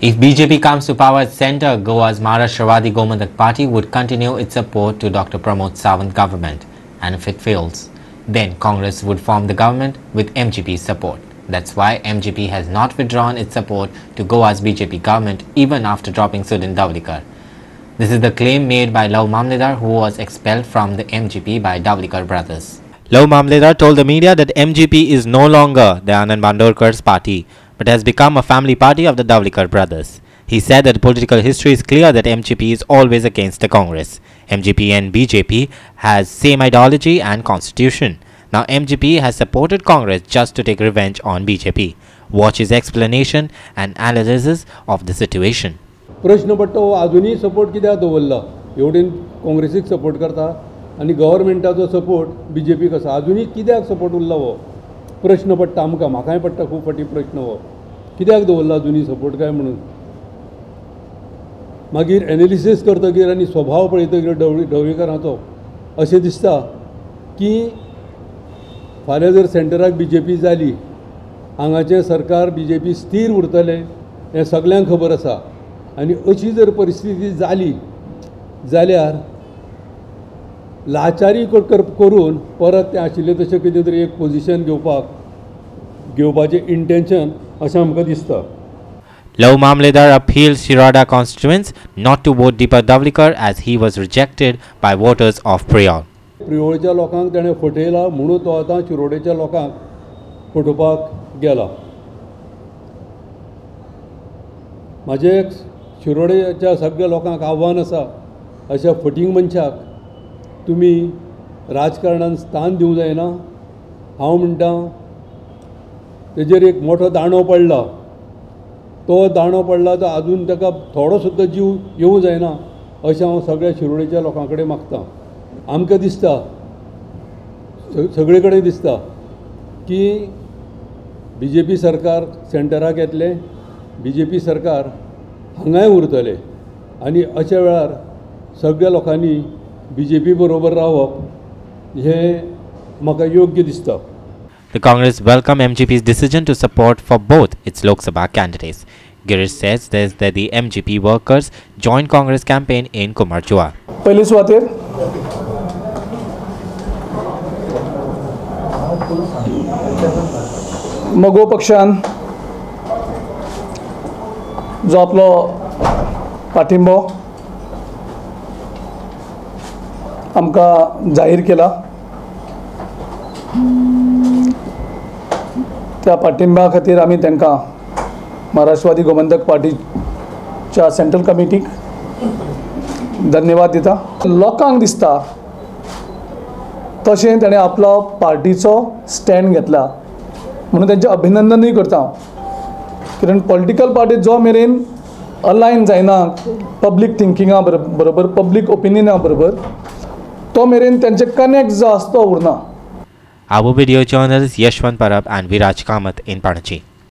If BJP comes to power at centre, Goa's Maharashtrawaadi Gomantak Party would continue its support to Dr. Pramod Sawant government, and if it fails, then Congress would form the government with MGP's support. That's why MGP has not withdrawn its support to Goa's BJP government even after dropping Sudhin Dhawlikar. This is the claim made by Love Mamledar, who was expelled from the MGP by Dhawlikar brothers. Love Mamledar told the media that MGP is no longer the Anand Bandorkar's party, but has become a family party of the Dhawlikar brothers. He said that the political history is clear that MGP is always against the Congress. MGP and BJP has same ideology and constitution. Now MGP has supported Congress just to take revenge on BJP. Watch his explanation and analysis of the situation. प्रश्न पडतो अजूनही support कित्याक दवरला एवढेन काँग्रेसीक support करता आनी गव्हर्मेंटाचो support BJP कसो अजूनही कित्याक सपोर्ट उरला हो प्रश्न पडटा आमकां म्हाकाय पडटा खूब फाटी प्रश्न हो कित्याक दवरला अजूनही सपोर्ट काय म्हणून मागीर एनालिसीस करतकीर आनी स्वभाव पळयतकीर ढवळीकरांचो अशें दिसता की फाल्यां जर सेंटराक बीजेपी जाली हांगाचें सरकार बीजेपी स्थिर उरतलें हें सगळ्यांक खबर आसा आनी अशी जर परिस्थिती जाली जाल्यार लाचारी करून परत ते आशिल्ले तशें कितें तरी एक पोजिशन घेवपाचें इंटेंशन अशें आमकां दिसता. Love Mamledar appealed Shiroda constituents not to vote Deepak Dhawlikar as he was rejected by voters of Priyal. प्रियोळच्या लोकांक ताणें फटयला म्हणून तो आतां शिरोडेच्या लोकांक फटोवपाक गेला. म्हाजें शिरोडेच्या सगळ्या लोकांक आव्हान आसा अशा फटींग मनशाक तुमी राजकारणांत स्थान दिवंक जायना. हांव म्हणटा तेजेर एक मोठो दांडो पडला तो तो आजून ताका थोडो सुद्दां जीव येवंक जायना अशें हांव सगळ्या शिरोडेच्या लोकां कडेन मागतां. आमकां दिसता सगळे कडेन दिसता की बीजेपी सरकार सेंटराक येतलें बीजेपी सरकार हांगाय उरतलें आनी अशा वेळार सगळ्या लोकांनी बीजेपी बरोबर रावप हें म्हाका योग्य दिसता. The Congress welcomed MGP's decision to support for both its Lok Sabha candidates. Girish says that the MGP workers joined Congress campaign in Kumarchua. पहिली सुवातेर मगो पक्षान जो आपलो पाठिंबो आमकां जाहीर केला त्या पाठिंब्या खातीर आमी तांकां महाराष्ट्रवादी गोमंतक पार्टीच्या सेंट्रल कमिटीक धन्यवाद दिता. लोकांक दिसता तशें ताणें आपलो पार्टीचो स्टँड घेतला म्हणून तांचें अभिनंदनूय करता. कित्याक पॉलिटिकल पार्टी जो मेरेन अलायन जायना पब्लीक थिंकिंगा बरोबर पब्लीक ओपिनियना बरोबर तो मेरेन तांचें कनेक्ट जो आसता तो उरना. Our video journalists Yashwant Parab and Viraj Kamath in Panaji.